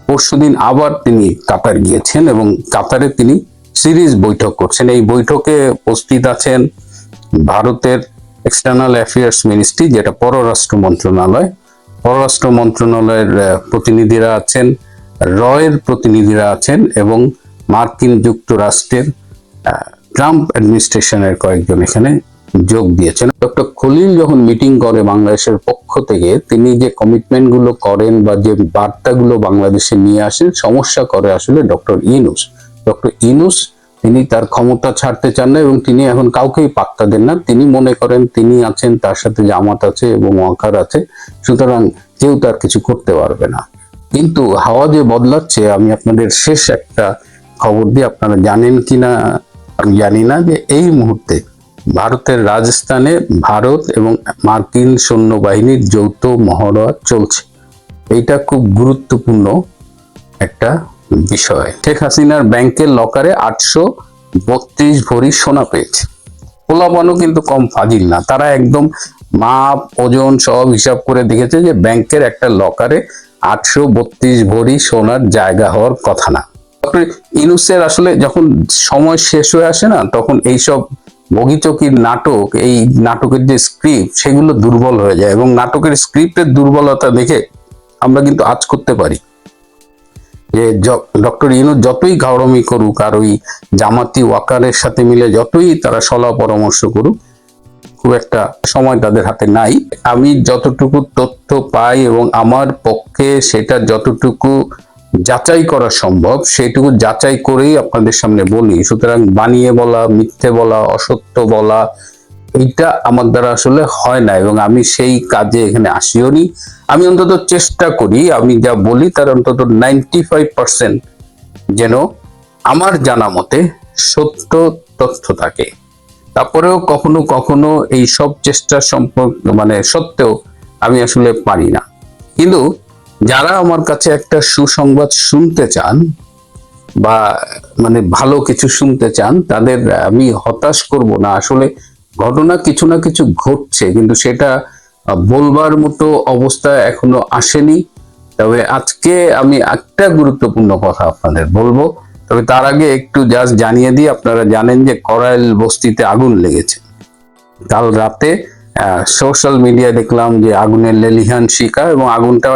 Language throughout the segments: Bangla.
পরশুদিন আবার তিনি কাতার গিয়েছেন এবং কাতারে তিনি সিরিজ বৈঠক করছেন। এই বৈঠকে উপস্থিত আছেন ভারতের এক্সটার্নাল অ্যাফেয়ার্স মিনিস্ট্রি, যেটা পররাষ্ট্র মন্ত্রণালয়ের প্রতিনিধিরা আছেন, রয়ের প্রতিনিধিরা আছেন এবং মার্কিন যুক্তরাষ্ট্রের ট্রাম্প অ্যাডমিনিস্ট্রেশনের কয়েকজন এখানে যোগ দিয়েছেন। ডক্টর খলিল যখন মিটিং করে বাংলাদেশের পক্ষ থেকে, তিনি যে কমিটমেন্ট গুলো করেন বা যে বার্তাগুলো বাংলাদেশে নিয়ে আসেন, সমস্যা করে আসলে ডক্টর ইউনূস। তিনি তার ক্ষমতা ছাড়তে চান না এবং তিনি এখন কাউকেই পাত্তা দেন না। তিনি মনে করেন তিনি আছেন, তার সাথে জামাত আছে এবং ওয়াকার আছে, সুতরাং কেউ তার কিছু করতে পারবে না। কিন্তু হাওয়া যে বদলাচ্ছে, আমি আপনাদের শেষ একটা খবর দিয়ে, আপনারা জানেন কিনা আমি জানি না, যে এই মুহূর্তে ভারতের রাজস্থানে ভারত এবং মার্কিন সৈন্যবাহিনীর যৌথ মহড়া চলছে। এইটা খুব গুরুত্বপূর্ণ একটা বিষয়। শেখ হাসিনার ব্যাংকের লকারে 832 ভরি সোনা পেয়েছে। পোলাপানও কিন্তু কম ফাজিল না, তারা একদম মাপ ওজন সব হিসাব করে দেখেছে যে ব্যাংকের একটা লকারে 832 ভরি সোনার জায়গা হওয়ার কথা না। ডক্টর ইউনূসের আসলে যখন সময় শেষ হয়ে আসে না, তখন এইসব বগিচকির নাটক, এই নাটকের যে স্ক্রিপ্ট, সেগুলো দুর্বল হয়ে যায় এবং নাটকের স্ক্রিপ্টের দুর্বলতা দেখে আমরা কিন্তু আজ করতে পারি যে ডক্টর ইউনূস যতই ঘাওড়ামি করুক আর ওই জামাতি ওয়াকারের সাথে মিলে যতই তারা সলা পরামর্শ করুক, খুব একটা সময় তাদের হাতে নাই। আমি যতটুকু তথ্য পাই এবং আমার পক্ষে সেটা যতটুকু যাচাই করা সম্ভব, সেটুকু যাচাই করেই আপনাদের সামনে বলি। সুতরাং বানিয়ে বলা, মিথ্যে বলা, অসত্য বলা, এইটা আমার দ্বারা আসলে হয় না এবং আমি সেই কাজে এখানে আসিও নি। আমি অন্তত চেষ্টা করি, আমি যা বলি তার অন্তত 95% যেন আমার জানা মতে সত্য তথ্য থাকে। তারপরেও কখনো কখনো এই সব চেষ্টার সত্ত্বেও আমি আসলে পারি না। কিন্তু যারা আমার কাছে একটা সুসংবাদ শুনতে চান বা ভালো কিছু শুনতে চান, তাদের আমি হতাশ করব না। আসলে ঘটনা কিছু না কিছু ঘটছে, কিন্তু সেটা বলবার মতো অবস্থা এখনো আসেনি। তবে আজকে আমি একটা গুরুত্বপূর্ণ কথা আপনাদের বলবো, তবে তার আগে একটু জাস্ট জানিয়ে দিই। আপনারা জানেন যে করাইল বস্তিতে আগুন লেগেছে। কাল রাতে সোশ্যাল মিডিয়ায় দেখলাম যে আগুনের লেলিহান শিখা এবং আগুনটা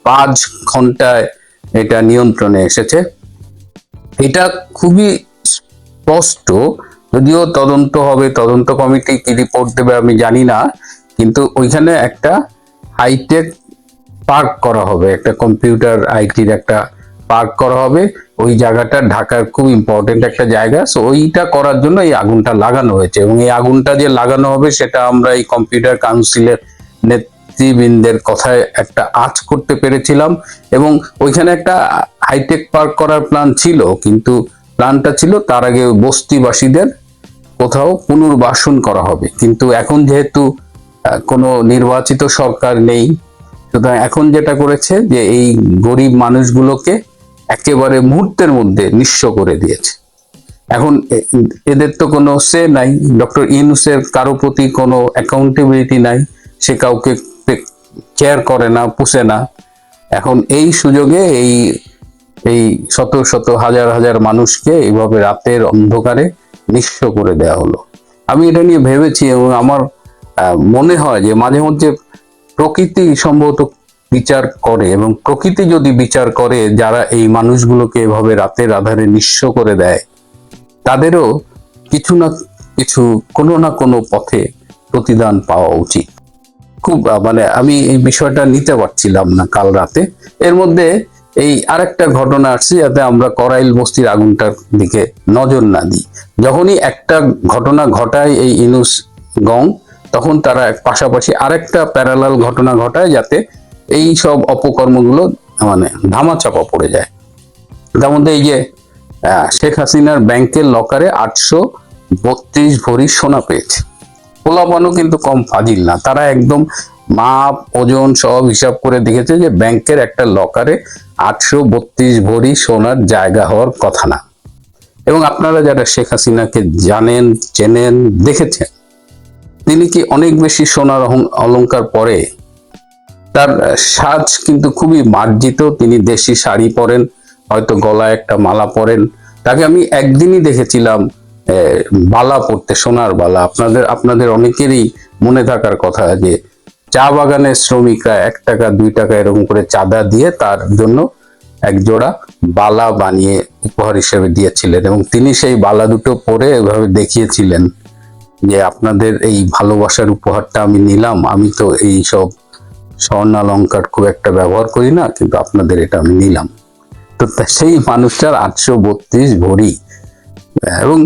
5 ঘন্টায় এটা নিয়ন্ত্রণে এসেছে। এটা খুবই স্পষ্ট, যদিও তদন্ত হবে, তদন্ত কমিটি কি রিপোর্ট দেবে আমি জানি না, কিন্তু ওইখানে একটা হাইটেক পার্ক করা হবে, একটা কম্পিউটার আইটির একটা পার্ক করা হবে। ওই জায়গাটা ঢাকার খুব ইম্পর্টেন্ট একটা জায়গা, সো ওইটা করার জন্য এই আগুনটা লাগানো হয়েছে এবং এই আগুনটা যে লাগানো হবে সেটা আমরা এই কম্পিউটার কাউন্সিলের নেতৃবৃন্দের কথায় একটা আঁচ করতে পেরেছিলাম এবং ওইখানে একটা হাইটেক পার্ক করার প্ল্যান ছিল, কিন্তু প্ল্যানটা ছিল তার আগে বস্তিবাসীদের কোথাও পুনর্বাসন করা হবে। কিন্তু এখন যেহেতু কোনো নির্বাচিত সরকার নেই, সুতরাং এখন যেটা করেছে যে এই গরিব মানুষগুলোকে একেবারে মুহূর্তের মধ্যে নিঃস্ব করে দিয়েছে। এখন এদের তো কোনো সে নাই, ডক্টর ইউনূসের কারো প্রতি কোনো অ্যাকাউন্টেবিলিটি নাই, সে কাউকে কেয়ার করে না, পুষে না। এখন এই সুযোগে এই শত শত হাজার হাজার মানুষকে এইভাবে রাতের অন্ধকারে নিঃস্ব করে দেওয়া হলো। আমি এটা নিয়ে ভেবেছি এবং আমার মনে হয় যে মাঝে মধ্যে প্রকৃতি সম্ভবত বিচার করে, এবং প্রকৃতি যদি বিচার করে যারা এই মানুষগুলোকে এভাবে রাতের আধারে নিঃস্ব করে দেয়, তাদেরও কিছু না কিছু, কোনো না কোনো পথে প্রতিদান পাওয়া উচিত। খুব আমি এই বিষয়টা নিতে পারছিলাম না কাল রাতে। এর মধ্যে এই আরেকটা ঘটনা আসছে, যাতে আমরা করাইল বস্তির আগুনটার দিকে নজর না দিই। যখনই একটা ঘটনা ঘটায় এই ইউনূস গং, তখন তারা পাশাপাশি আরেকটা প্যারালাল ঘটনা ঘটায়, যাতে এই সব অপকর্মগুলো ধামাচাপা পড়ে যায়। তার মধ্যে এই যে শেখ হাসিনার ব্যাংকের লকারে 832 ভরি সোনা পেয়েছে। পোলাপানও কিন্তু কম ফাজিল না, তারা একদম মাপ ওজন সব হিসাব করে দেখেছে যে ব্যাংকের একটা লকারে 832 ভরি সোনার জায়গা হওয়ার কথা না। এবং আপনারা যারা শেখ হাসিনাকে জানেন, চেনেন, দেখেছেন, তিনি কি অনেক বেশি সোনার অলংকার পরে? তার সাজ কিন্তু খুবই মার্জিত, তিনি দেশি শাড়ি পরেন, হয়তো গলায় একটা মালা পরেন। তাকে আমি একদিনই দেখেছিলাম বালা পরতে, সোনার বালা। আপনাদের অনেকেরই মনে থাকার কথা যে চা বাগানের শ্রমিকরা 1 টাকা 2 টাকা এরকম করে চাঁদা দিয়ে তার জন্য এক জোড়া বালা বানিয়ে উপহার হিসেবে দিয়েছিলেন, এবং তিনি সেই বালা দুটো পরে এভাবে দেখিয়েছিলেন যে আপনাদের এই ভালোবাসার উপহারটা আমি নিলাম, আমি তো এই সব স্বর্ণালঙ্কার খুব একটা ব্যবহার করি না, কিন্তু আপনাদের এটা আমি নিলাম। তো সেই মানুষটার 832 ভরি এবং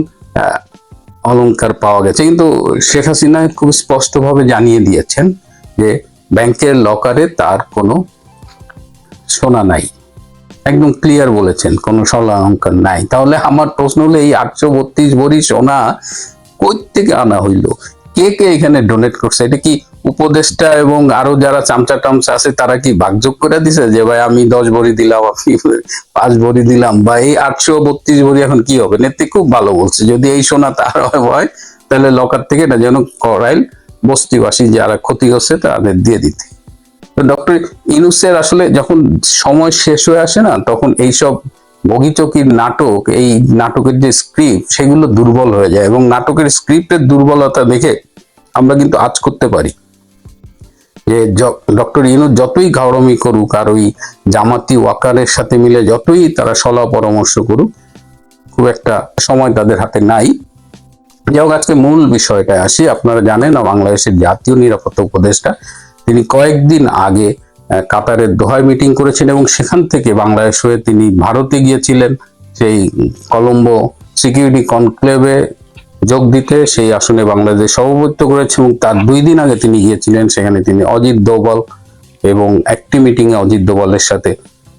অলংকার পাওয়া গেছে, কিন্তু শেখ হাসিনা খুব স্পষ্টভাবে জানিয়ে দিয়েছেন যে ব্যাংকের লকারে তার কোনো সোনা নাই, একদম ক্লিয়ার বলেছেন কোনো স্বর্ণ অলংকার নাই। তাহলে আমার প্রশ্ন হলো এই 832 ভরি সোনা কই থেকে আনা হইলো, কে কে এখানে ডোনেট করছে? এটা কি উপদেষ্টা এবং আরো যারা চামচা টামচা আছে তারা কি ভাগযোগ করে দিছে যে ভাই আমি 10 ভরি দিলাম, আপনি 5 ভরি দিলাম, বা এই 832 ভরি এখন কি হবে? নেত্রী খুব ভালো বলছে, যদি এই সোনা তার হয় তাহলে লকার থেকে এটা যেন করাইল বস্তিবাসী যারা ক্ষতি হচ্ছে তাদের দিয়ে দিতে। তো ডক্টর ইউনূসের আসলে যখন সময় শেষ হয়ে আসে না, তখন এইসব বগিচকির নাটক, এই নাটকের যে স্ক্রিপ্ট সেগুলো দুর্বল হয়ে যায়, এবং নাটকের স্ক্রিপ্টের দুর্বলতা দেখে আমরা কিন্তু আজ করতে পারি যে ডক্টর ইউনূস যতই ঘাওড়ামি করুক আর ওই জামাতি ওয়াকারের সাথে মিলে যতই তারা সলা পরামর্শ করুক, খুব একটা সময় তাদের হাতে নাই। যাই হোক, আজকে মূল বিষয়টা আসি। আপনারা জানেন না, বাংলাদেশের জাতীয় নিরাপত্তা উপদেষ্টা তিনি কয়েকদিন আগে কাতারের দোহায় মিটিং করেছেন, এবং সেখান থেকে বাংলাদেশ হয়ে তিনি ভারতে গিয়েছিলেন সেই কলম্বো সিকিউরিটি কনক্লেভে যোগ দিতে। সেই আসনে বাংলাদেশ সভাপতিত্ব করেছে, এবং তার 2 দিন আগে তিনি গিয়েছিলেন সেখানে। তিনি অজিত দোভাল এবং একটি মিটিং এ অজিত দোভালের সাথে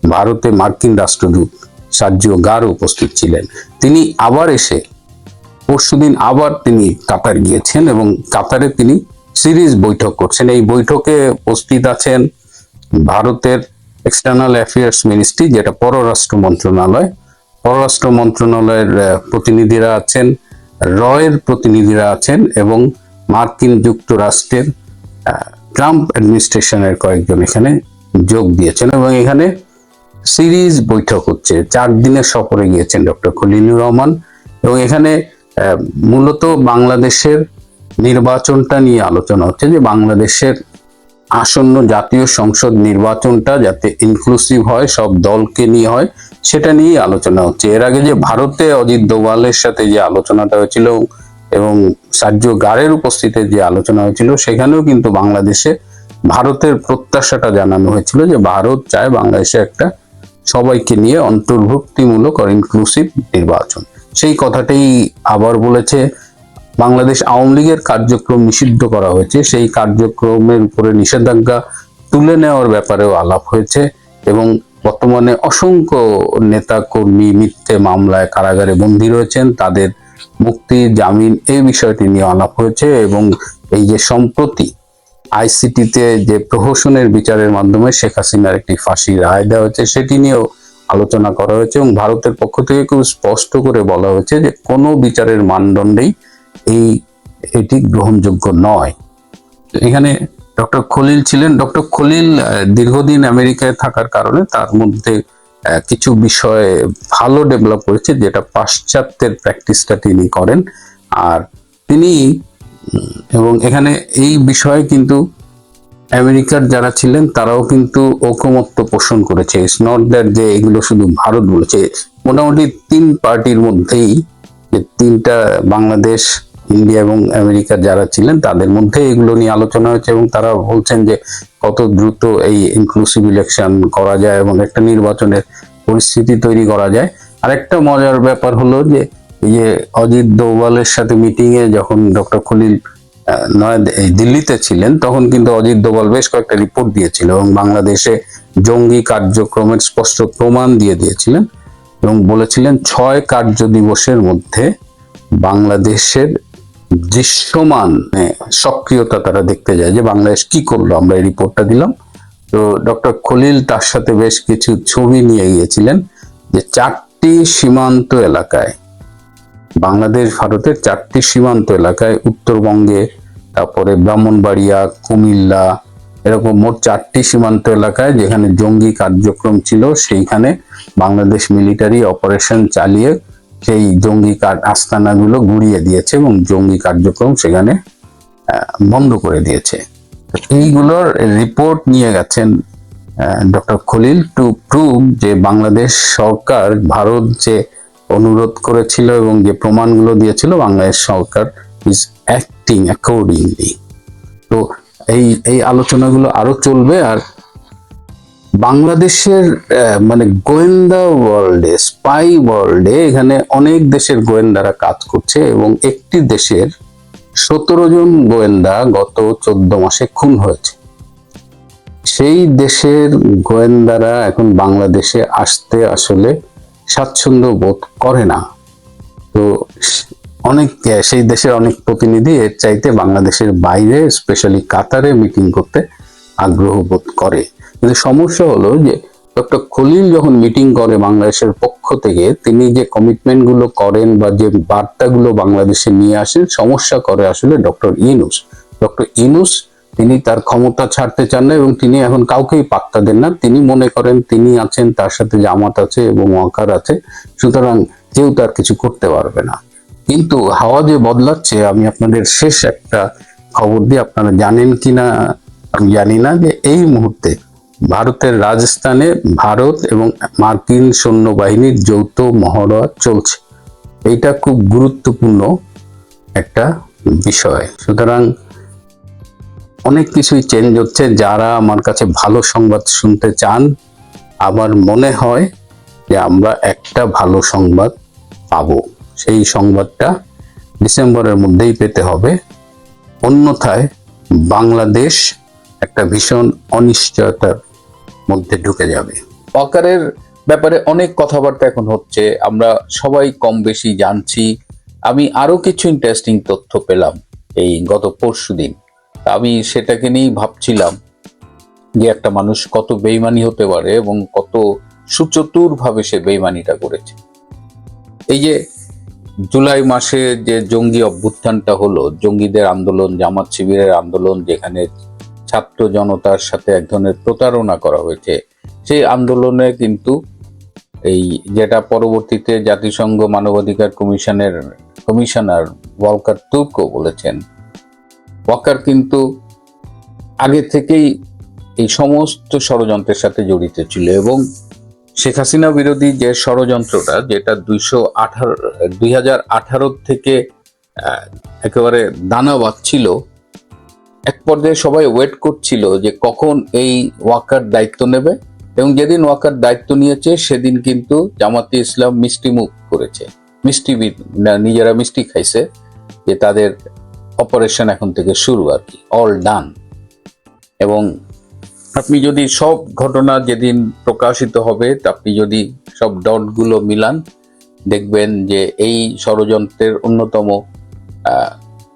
ভারতে মার্কিন রাষ্ট্রদূত সার্জিও গার উপস্থিত ছিলেন। তিনি আবার এসে পরশুদিন আবার তিনি কাতার গিয়েছেন, এবং কাতারে তিনি সিরিজ বৈঠক করছেন। এই বৈঠকে উপস্থিত আছেন ভারতের এক্সটার্নাল অ্যাফেয়ার্স মিনিস্ট্রি, যেটা পররাষ্ট্র মন্ত্রণালয়, পররাষ্ট্র মন্ত্রণালয়ের প্রতিনিধিরা আছেন, রয়ের প্রতিনিধিরা আছেন, এবং মার্কিন যুক্তরাষ্ট্রের ট্রাম্প অ্যাডমিনিস্ট্রেশনের কয়েকজন এখানে যোগ দিয়েছেন, এবং এখানে সিরিজ বৈঠক হচ্ছে। 4 দিনের সফরে গিয়েছেন ডক্টর খলিলুর রহমান, এবং এখানে মূলত বাংলাদেশের নির্বাচনটা নিয়ে আলোচনা হচ্ছে, যে বাংলাদেশের আসন্ন জাতীয় সংসদ নির্বাচনটা যাতে ইনক্লুসিভ হয়, সব দলকে নিয়ে হয়, সেটা নিয়ে আলোচনা হচ্ছে। এর আগে যে ভারতে অজিত দোভালের সাথে যে আলোচনাটা হয়েছিল এবং সার্জিও গারের উপস্থিতিতে যে আলোচনা হয়েছিল, সেখানেও কিন্তু বাংলাদেশে ভারতের প্রত্যাশাটা জানানো হয়েছিল যে ভারত চায় বাংলাদেশে একটা সবাইকে নিয়ে অন্তর্ভুক্তিমূলক আর ইনক্লুসিভ নির্বাচন। সেই কথাটাই আবার বলেছে। বাংলাদেশ আওয়ামী লীগের কার্যক্রম নিষিদ্ধ করা হয়েছে, সেই কার্যক্রমের উপরে নিষেধাজ্ঞা তুলে নেওয়ার ব্যাপারেও আলাপ হয়েছে, এবং বর্তমানে অসংখ্য নেতা কর্মী মিথ্যে মামলায় কারাগারে বন্দী রয়েছেন, তাদের মুক্তি, জামিন, এই বিষয়টি নিয়ে আলাপ হয়েছে। এবং এই যে সম্প্রতি আইসিটিতে যে প্রহসনের বিচারের মাধ্যমে শেখ হাসিনার একটি ফাঁসির রায় দেওয়া হয়েছে, সেটি নিয়েও আলোচনা করা হয়েছে, এবং ভারতের পক্ষ থেকে খুব স্পষ্ট করে বলা হয়েছে যে কোনো বিচারের মানদণ্ডেই এটি গ্রহণযোগ্য নয়। এখানে ডক্টর খলিল ছিলেন। ডক্টর খলিল দীর্ঘদিন আমেরিকায় থাকার কারণে তার মধ্যে কিছু বিষয়ে ভালো ডেভেলপ করেছে, যেটা পাশ্চাত্যের প্র্যাকটিসটা তিনি করেন। আর তিনি এবং এখানে এই বিষয়ে কিন্তু আমেরিকার যারা ছিলেন তারাও কিন্তু ঐকমত্য পোষণ করেছে। ইটস নট দ্যাট যে এগুলো শুধু ভারত বলেছে, মোটামুটি 3 পার্টির মধ্যেই, যে 3টা বাংলাদেশ, ইন্ডিয়া এবং আমেরিকার যারা ছিলেন তাদের মধ্যে এগুলো নিয়ে আলোচনা হয়েছে, এবং তারা বলছেন যে কত দ্রুত এই ইনক্লুসিভ ইলেকশন করা যায় এবং একটা নির্বাচনের পরিস্থিতি তৈরি করা যায়। আরেকটা মজার ব্যাপার হলো যে এই যে অজিত দোভালের সাথে মিটিং এ যখন ডক্টর খলিল দিল্লিতে ছিলেন, তখন কিন্তু অজিত দোভাল বেশ কয়েকটা রিপোর্ট দিয়েছিল এবং বাংলাদেশে জঙ্গি কার্যক্রমের স্পষ্ট প্রমাণ দিয়ে দিয়েছিলেন, এবং বলেছিলেন 6 কার্য দিবসের মধ্যে বাংলাদেশের দৃশ্যমান সক্রিয়তা তারা দেখতে যায় যে বাংলাদেশ কি করলো। আমরা এই রিপোর্টটা দিলাম। তো ডক্টর খলিল তার সাথে বেশ কিছু ছবি নিয়ে গিয়েছিলেন, যে 4টি সীমান্ত এলাকায়, বাংলাদেশ ভারতের 4টি সীমান্ত এলাকায়, উত্তরবঙ্গে, তারপরে ব্রাহ্মণবাড়িয়া, কুমিল্লা এরকম মোট 4টি সীমান্ত এলাকায় যেখানে জঙ্গি কার্যক্রম ছিল, সেইখানে বাংলাদেশ মিলিটারি অপারেশন চালিয়ে সেই জঙ্গি আস্তানাগুলো গুড়িয়ে দিয়েছে এবং জঙ্গি কার্যক্রম সেখানে বন্ধ করে দিয়েছে। এইগুলোর রিপোর্ট নিয়ে গেছেন ডক্টর খলিল টু প্রুভ যে বাংলাদেশ সরকার, ভারত যে অনুরোধ করেছিল এবং যে প্রমাণগুলো দিয়েছিল, বাংলাদেশ সরকার ইজ অ্যাক্টিং অ্যাকর্ডিংলি। তো এই আলোচনাগুলো আরো চলবে। আর বাংলাদেশের মানে গোয়েন্দা ওয়ার্ল্ডে, স্পাই ওয়ার্ল্ডে এখানে অনেক দেশের গোয়েন্দারা কাজ করছে এবং একটি দেশের 17 জন গোয়েন্দা গত 14 মাসে খুন হয়েছে। সেই দেশের গোয়েন্দারা এখন বাংলাদেশে আসতে আসলে স্বাচ্ছন্দ্য বোধ করে না। তো সেই দেশের অনেক প্রতিনিধি এর চাইতে বাংলাদেশের বাইরে, স্পেশালি কাতারে মিটিং করতে আগ্রহ বোধ করে। কিন্তু সমস্যা হলো যে ডক্টর খলিল যখন মিটিং করে বাংলাদেশের পক্ষ থেকে, তিনি যে কমিটমেন্ট গুলো করেন বা যে বার্তাগুলো বাংলাদেশে নিয়ে আসেন, সমস্যা করে আসলে ডক্টর ইউনূস। ডক্টর ইউনূস তিনি তার ক্ষমতা ছাড়তে চান না এবং তিনি এখন কাউকেই পাত্তা দেন না। তিনি মনে করেন তিনি আছেন, তার সাথে জামাত আছে এবং ওয়াকার আছে, সুতরাং কেউ তার কিছু করতে পারবে না। কিন্তু হাওয়া যে বদলাচ্ছে, আমি আপনাদের শেষ একটা খবর দিয়ে, আপনারা জানেন কিনা আমি জানি না, যে এই মুহূর্তে ভারতের রাজস্থানে ভারত এবং মার্কিন সৈন্যবাহিনীর যৌথ মহড়া চলছে। এইটা খুব গুরুত্বপূর্ণ একটা বিষয়। সুতরাং অনেক কিছুই চেঞ্জ হচ্ছে। যারা আমার কাছে ভালো সংবাদ শুনতে চান, আমার মনে হয় যে আমরা একটা ভালো সংবাদ পাবো। সেই সংবাদটা ডিসেম্বরের মধ্যেই পেতে হবে, অন্যথায় বাংলাদেশ একটা ভীষণ অনিশ্চয়তার মধ্যে ঢুকে যাবে। ওয়াকারের ব্যাপারে অনেক কথাবার্তা এখন হচ্ছে, আমরা সবাই কম বেশি জানছি। আমি আরো কিছু ইন্টারেস্টিং তথ্য পেলাম এই গত পরশুদিন। আমি সেটাকে নিয়েই ভাবছিলাম যে একটা মানুষ কত বেইমানি হতে পারে এবং কত সুচতুর ভাবে সে বেইমানিটা করেছে। এই যে জুলাই মাসে যে জঙ্গি অভ্যুত্থানটা হলো, জঙ্গিদের আন্দোলন, জামাত শিবিরের আন্দোলন, যেখানে ছাত্র জনতার সাথে এক ধরনের প্রতারণা করা হয়েছে, সেই আন্দোলনে কিন্তু এই যেটা পরবর্তীতে জাতিসংঘ মানবাধিকার কমিশনার ভলকার তুর্কও বলেছেন, ওয়াকার কিন্তু আগে থেকেই এই সমস্ত ষড়যন্ত্রের সাথে জড়িত ছিল এবং শেখ হাসিনা বিরোধী যে ষড়যন্ত্রটা, যেটা 2018 থেকে একেবারে দানা বাঁধছিল, এক পর্যায়ে সবাই ওয়েট করছিল যে কখন এই ওয়াকার দায়িত্ব নেবে। এবং যেদিন ওয়াকার দায়িত্ব নিয়েছে সেদিন কিন্তু জামাতে ইসলাম মিষ্টি মুখ করেছে, নিজেরা মিষ্টি খাইছে যে তাদের অপারেশন এখন থেকে শুরু, আর কি অল ডান। এবং আপনি যদি সব ঘটনা যেদিন প্রকাশিত হবে, আপনি যদি সব ডটগুলো মিলান, দেখবেন যে এই ষড়যন্ত্রের অন্যতম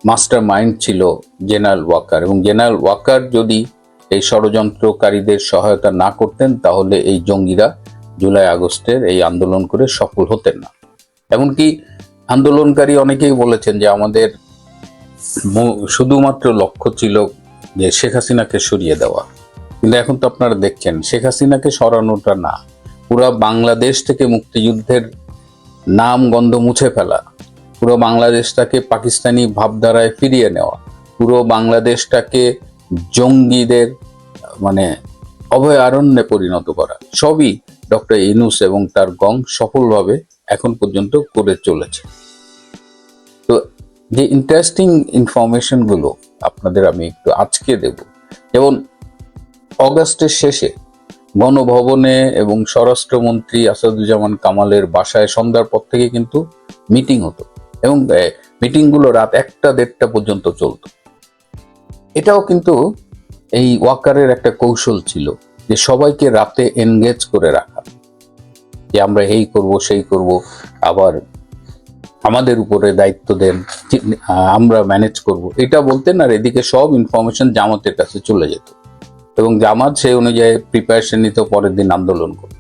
মাস্টার মাইন্ড ছিল জেনারেল ওয়াকার। এবং জেনারেল ওয়াকার যদি এই ষড়যন্ত্রকারীদের সহায়তা না করতেন, তাহলে এই জঙ্গিরা জুলাই আগস্টের এই আন্দোলন করে সফল হতেন না। এমনকি আন্দোলনকারী অনেকেই বলেছেন যে আমাদের শুধুমাত্র লক্ষ্য ছিল যে শেখ হাসিনাকে সরিয়ে দেওয়া। কিন্তু এখন তো আপনারা দেখছেন, শেখ হাসিনাকে সরানোটা না, পুরো বাংলাদেশ থেকে মুক্তিযুদ্ধের নাম গন্ধ মুছে ফেলা, পুরো বাংলাদেশটাকে পাকিস্তানি ভাবধারায় ফিরিয়ে নেওয়া, পুরো বাংলাদেশটাকে জঙ্গিদের মানে অভয়ারণ্যে পরিণত করা, সবই ডক্টর ইউনূস এবং তার গং সফলভাবে এখন পর্যন্ত করে চলেছে। তো যে ইন্টারেস্টিং ইনফরমেশন গুলো আপনাদের আমি একটু আজকে দেব, যেমন অগাস্টের শেষে গণভবনে এবং স্বরাষ্ট্রমন্ত্রী আসাদুজ্জামান কামালের বাসায় সন্ধ্যার পর থেকে কিন্তু মিটিং হতো এবং মিটিংগুলো রাত 1টা-1:30 পর্যন্ত চলতো। এটাও কিন্তু এই ওয়াকারের একটা কৌশল ছিল যে সবাইকে রাতে এনগেজ করে রাখা, যে আমরা এই করব সেই করব, আবার আমাদের উপরে দায়িত্ব দেন, আমরা ম্যানেজ করব, এটা বলতেন। আর এদিকে সব ইনফরমেশন জামাতের কাছে চলে যেত এবং জামাত সেই অনুযায়ী প্রিপারেশন নিত, পরের দিন আন্দোলন করত।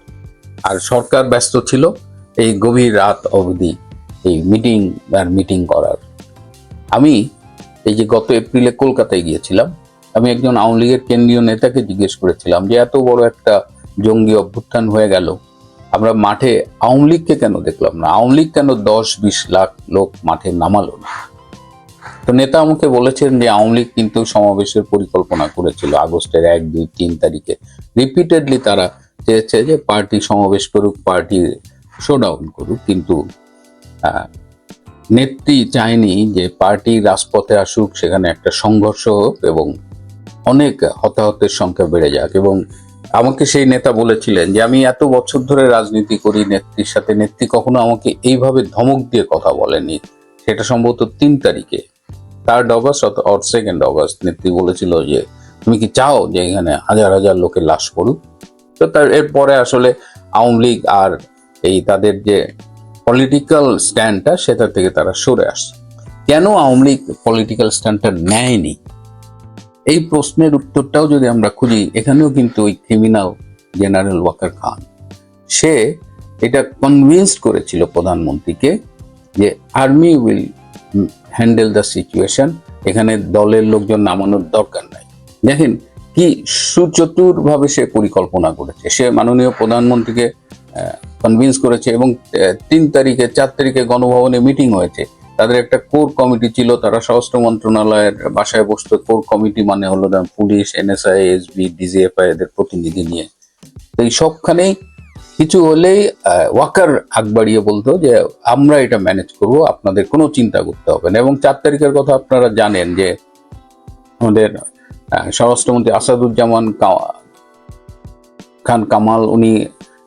আর সরকার ব্যস্ত ছিল এই গভীর রাত অবধি এই মিটিং করার। আমি এই যে গত এপ্রিলে কলকাতায় গিয়েছিলাম, আমি একজন আওয়ামী লীগের কেন্দ্রীয় নেতাকে জিজ্ঞেস করেছিলাম যে এত বড় একটা জঙ্গি অভ্যুত্থান হয়ে গেল, আমরা মাঠে আওয়ামী লীগকে কেন দেখলাম না? আওয়ামী লীগ কেন 10-20 লাখ লোক মাঠে নামালো না? তো নেতা আমাকে বলেছেন যে আওয়ামী লীগ কিন্তু সমাবেশের পরিকল্পনা করেছিল আগস্টের 1, 2, 3 তারিখে। রিপিটেডলি তারা চেয়েছে যে পার্টি সমাবেশ করুক, পার্টি শোডাউন করুক, কিন্তু নেত্রী চায়নি যে পার্টি রাজপথে আসুক, সেখানে একটা সংঘর্ষ হোক এবং অনেক হতাহতের সংখ্যা বেড়ে যাক। এবং আমাকে সেই নেতা বলেছিলেন যে আমি এত বছর ধরে রাজনীতি করি নেত্রীর সাথে, নেত্রী কখনো আমাকে এইভাবে ধমক দিয়ে কথা বলেনি। সেটা সম্ভবত 3 তারিখে, 3 অগস্ট অর 2 অগস্ট, নেত্রী বলেছিল যে তুমি কি চাও যে এখানে হাজার হাজার লোকের লাশ পড়ুক? তো তার এরপরে আসলে আওয়ামী লীগ আর এই তাদের যে পলিটিক্যাল স্ট্যান্ডটা, সেটা থেকে তারা সরে আসছে। কেন আওয়ামী লীগ পলিটিক্যাল স্ট্যান্ডটা নেয়নি, এই প্রশ্নের উত্তরটাও যদি আমরা খুঁজি, এখানেও কিন্তু ওই ক্রিমিনাল জেনারেল ওয়াকার খান, সে এটা কনভিন্স করেছিল প্রধানমন্ত্রীকে যে army will handle the situation, এখানে দলের লোকজন নামানোর দরকার নাই। দেখেন কি সুচতুরভাবে সে পরিকল্পনা করেছে। সে মাননীয় প্রধানমন্ত্রীকে কনভিন্স করেছে এবং 3 তারিখে 4 তারিখে গণভবনে মিটিং হয়েছে। তাদের একটা কোর কমিটি ছিল, তারা স্বরাষ্ট্র মন্ত্রণালয়ের বাসায় বসতো। কোর কমিটি মানে হলো পুলিশ, NSI, SB, DGFI এদের প্রতিনিধি নিয়ে। তো এই সবখানেই কিছু হলেই ওয়াকার আগ বাড়িয়ে বলতো যে আমরা এটা ম্যানেজ করব, আপনাদের কোনো চিন্তা করতে হবে না। এবং 4 তারিখের কথা আপনারা জানেন যে আমাদের স্বরাষ্ট্রমন্ত্রী আসাদুজ্জামান খান কামাল, উনি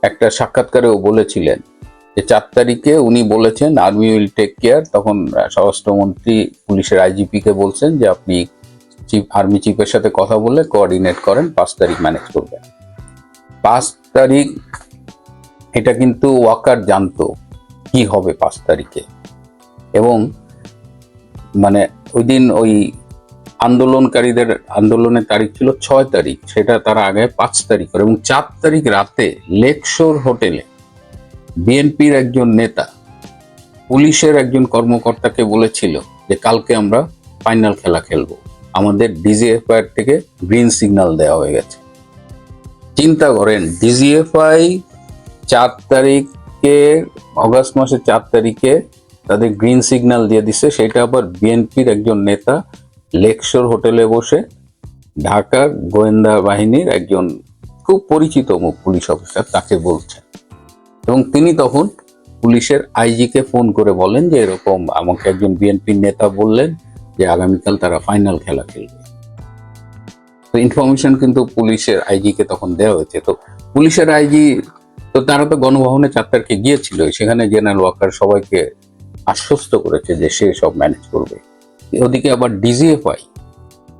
একটা সাক্ষাৎকারেও বলেছিলেন যে 4 তারিখে উনি বলেছেন আর্মি উইল টেক কেয়ার। তখন স্বরাষ্ট্রমন্ত্রী পুলিশের IGP কে বলছেন যে আপনি আর্মি চিফের সাথে কথা বলে কোঅর্ডিনেট করেন, 5 তারিখ ম্যানেজ করবেন। 5 তারিখ এটা কিন্তু ওয়াকার জানতো কি হবে 5 তারিখে। এবং মানে ওই দিন ওই আন্দোলনকারীদের আন্দোলনের তারিখ ছিল 6 তারিখ, সেটা তারা আগে 5 তারিখ করে। এবং 4 তারিখ রাতে লেকশোর হোটেলে বিএনপির একজন নেতা পুলিশের একজন কর্মকর্তাকে বলেছিল যে কালকে আমরা ফাইনাল খেলা খেলবো, আমাদের DGFI থেকে গ্রিন সিগন্যাল দেওয়া হয়ে গেছে। চিন্তা করেন, DGFI 4 তারিখে, অগস্ট মাসের 4 তারিখে তাদের গ্রিন সিগন্যাল দিয়ে দিচ্ছে। সেটা আবার বিএনপির একজন নেতা লেকশোর হোটেলে বসে ঢাকার গোয়েন্দা বাহিনীর একজন খুব পরিচিত মুখ পুলিশ অফিসার তাকে বলছেন। এবং তিনি তখন পুলিশের IG-কে ফোন করে বলেন যে এরকম আমাকে একজন বিএনপির নেতা বললেন যে আগামীকাল তারা ফাইনাল খেলা খেলবে। তো ইনফরমেশন কিন্তু পুলিশের IG-কে তখন দেওয়া হয়েছে। তো পুলিশের IG, তো তারা তো গণভবনে 4 তারিখে গিয়েছিল, সেখানে জেনারেল ওয়াকার সবাইকে আশ্বস্ত করেছে যে সে সব ম্যানেজ করবে। ওদিকে আবার DGFI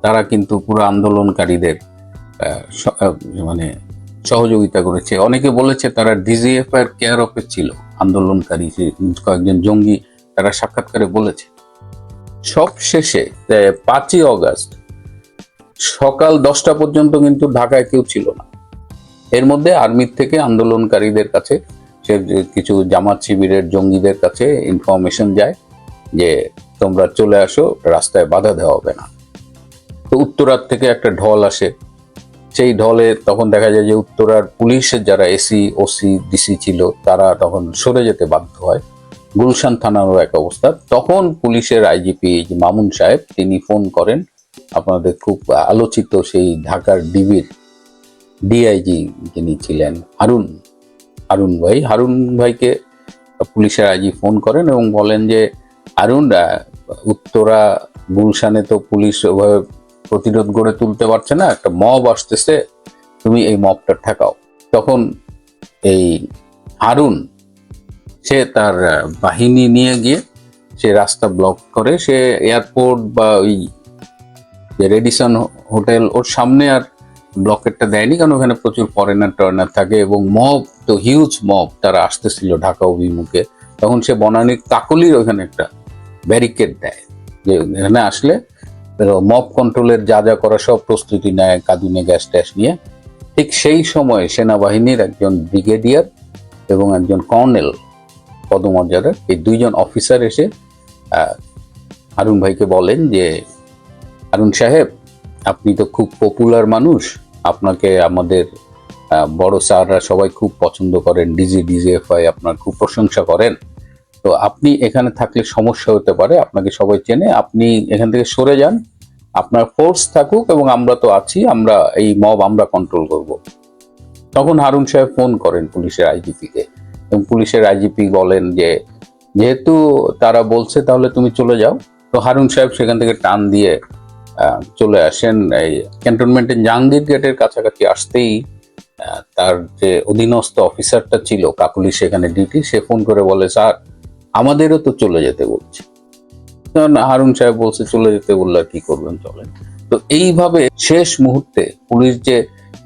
তারা কিন্তু পুরো আন্দোলনকারীদের মানে সহযোগিতা করেছে। অনেকে বলেছে তারা DGFI এর কেয়ার অফে ছিল আন্দোলনকারী কয়েকজন জঙ্গি, তারা সাক্ষাৎকারে বলেছে। সব শেষে 5ই অগস্ট সকাল 10টা পর্যন্ত কিন্তু ঢাকায় কেউ ছিল না। এর মধ্যে আর্মির থেকে আন্দোলনকারীদের কাছে, সে কিছু জামাত শিবিরের জঙ্গিদের কাছে ইনফরমেশন যায় যে তোমরা চলে আসো, রাস্তায় বাধা দেওয়া হবে না। তো উত্তরার থেকে একটা ঢল আসে। সেই ঢলে তখন দেখা যায় যে উত্তরার পুলিশের যারা AC, OC, DC ছিল তারা তখন সরে যেতে বাধ্য হয়। গুলশান থানারও এক অবস্থা। তখন পুলিশের IGP মামুন সাহেব তিনি ফোন করেন আপনাদের খুব আলোচিত সেই ঢাকার ডিবির DIG যিনি ছিলেন হারুন ভাইকে পুলিশের IG ফোন করেন এবং বলেন যে হারুন, উত্তরা গুলশানে তো পুলিশ ওভাবে প্রতিরোধ গড়ে তুলতে পারছে না, একটা মব আসতেছে, তুমি এই মবটা ঠেকাও। তখন এই হারুন সে তার বাহিনী নিয়ে গিয়ে সে রাস্তা ব্লক করে। সে এয়ারপোর্ট বা ওই যে রেডিসন হোটেল ওর সামনে আর ব্লকেটটা দেয়নি, কারণ ওখানে প্রচুর ফরেনার থাকে এবং মব তো হিউজ মব তারা আসতেছিল ঢাকা অভিমুখে। তখন সে বনানীর কাকলির ওখানে একটা ব্যারিকেড দেয় যে এখানে আসলে মব কন্ট্রোলের যা যা করা সব প্রস্তুতি নেয়, কাঁদুনে গ্যাস ট্যাস নিয়ে। ঠিক সেই সময় সেনাবাহিনীর একজন ব্রিগেডিয়ার এবং একজন কর্নেল পদমর্যাদার এই 2 জন অফিসার এসে হারুন ভাইকে বলেন যে হারুন সাহেব, আপনি তো খুব পপুলার মানুষ, আপনাকে আমাদের বড় স্যাররা সবাই খুব পছন্দ করেন, ডিজিএফআই আপনার খুব প্রশংসা করেন। তো আপনি এখানে থাকলে সমস্যা হতে পারে, আপনাকে সবাই চেনে, আপনি এখান থেকে সরে যান, আপনার ফোর্স থাকুক এবং আমরা তো আছি, আমরা এই মব আমরা কন্ট্রোল করব। তখন হারুন সাহেব ফোন করেন পুলিশের আইজিপিকে এবং পুলিশের আইজিপি বলেন যে যেহেতু তারা বলছে তাহলে তুমি চলে যাও। তো হারুন সাহেব সেখান থেকে টান দিয়ে চলে আসেন। এই ক্যান্টনমেন্টের জাহাঙ্গীর গেটের কাছাকাছি আসতেই তার যে অধীনস্থ অফিসারটা ছিল, কাকুলি সেখানে ডিউটি, সে ফোন করে বলে, স্যার আমাদেরও তো চলে যেতে বলছে। তখন হারুন সাহেব বলছে, চলে যেতে বললে আর কি করবেন, চলেন। তো এইভাবে শেষ মুহূর্তে পুলিশ যে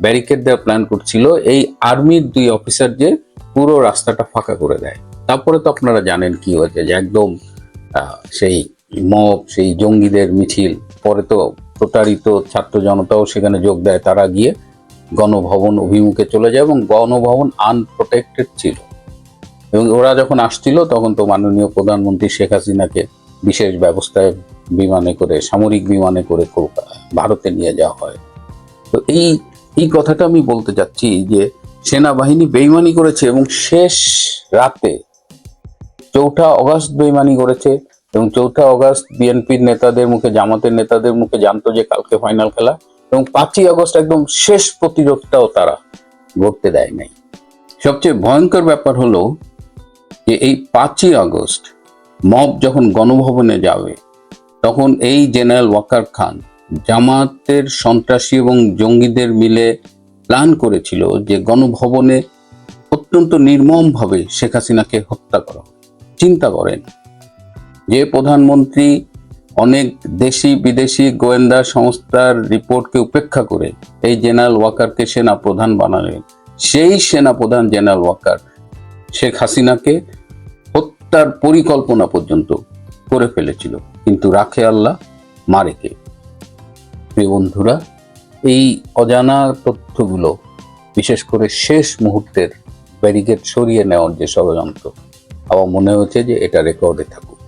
ব্যারিকেড দেওয়ার প্ল্যান করছিল, এই আর্মির 2 অফিসার যে পুরো রাস্তাটা ফাঁকা করে দেয়। তারপরে তো আপনারা জানেন কি হয়েছে, যে একদম সেই মব, সেই জঙ্গিদের মিছিল, পরে তো প্রতারিত ছাত্র জনতাও সেখানে যোগ দেয়, তারা গিয়ে গণভবন অভিমুখে চলে যায় এবং গণভবন আনপ্রোটেক্টেড ছিল। এবং ওরা যখন আসছিল তখন তো মাননীয় প্রধানমন্ত্রী শেখ হাসিনাকে বিশেষ ব্যবস্থায় বিমানে করে, সামরিক বিমানে করে ভারতে নিয়ে যাওয়া হয়। তো এই কথাটা আমি বলতে চাচ্ছি যে সেনাবাহিনী বেইমানি করেছে এবং শেষ রাতে 4 অগস্ট বেইমানি করেছে এবং 4 অগস্ট বিএনপির নেতাদের মুখে, জামাতের নেতাদের মুখে জানতো যে কালকে ফাইনাল খেলা, এবং 5ই আগস্ট একদম শেষ প্রতিরোধটাও তারা করতে দেয় নাই। সবচেয়ে ভয়ঙ্কর ব্যাপার হলো যে এই 5ই আগস্ট মব যখন গণভবনে যাবে, তখন এই জেনারেল ওয়াকার খান জামাতের সন্ত্রাসী এবং জঙ্গিদের মিলে প্ল্যান করেছিল যে গণভবনে অত্যন্ত নির্মমভাবে শেখ হাসিনাকে হত্যা করা। চিন্তা করেন, যে প্রধানমন্ত্রী অনেক দেশি বিদেশি গোয়েন্দা সংস্থার রিপোর্টকে উপেক্ষা করে এই জেনারেল ওয়াকারকে সেনা প্রধান বানালেন, সেই সেনা প্রধান জেনারেল ওয়াকার শেখ হাসিনাকে হত্যার পরিকল্পনা পর্যন্ত করে ফেলেছিল, কিন্তু রাখে আল্লাহ মারে কে। প্রিয় বন্ধুরা, এই অজানা তথ্যগুলো, বিশেষ করে শেষ মুহূর্তের ব্যারিকেড সরিয়ে নেওয়ার যে ষড়যন্ত্র, আমার মনে হচ্ছে যে এটা রেকর্ডে থাকুক।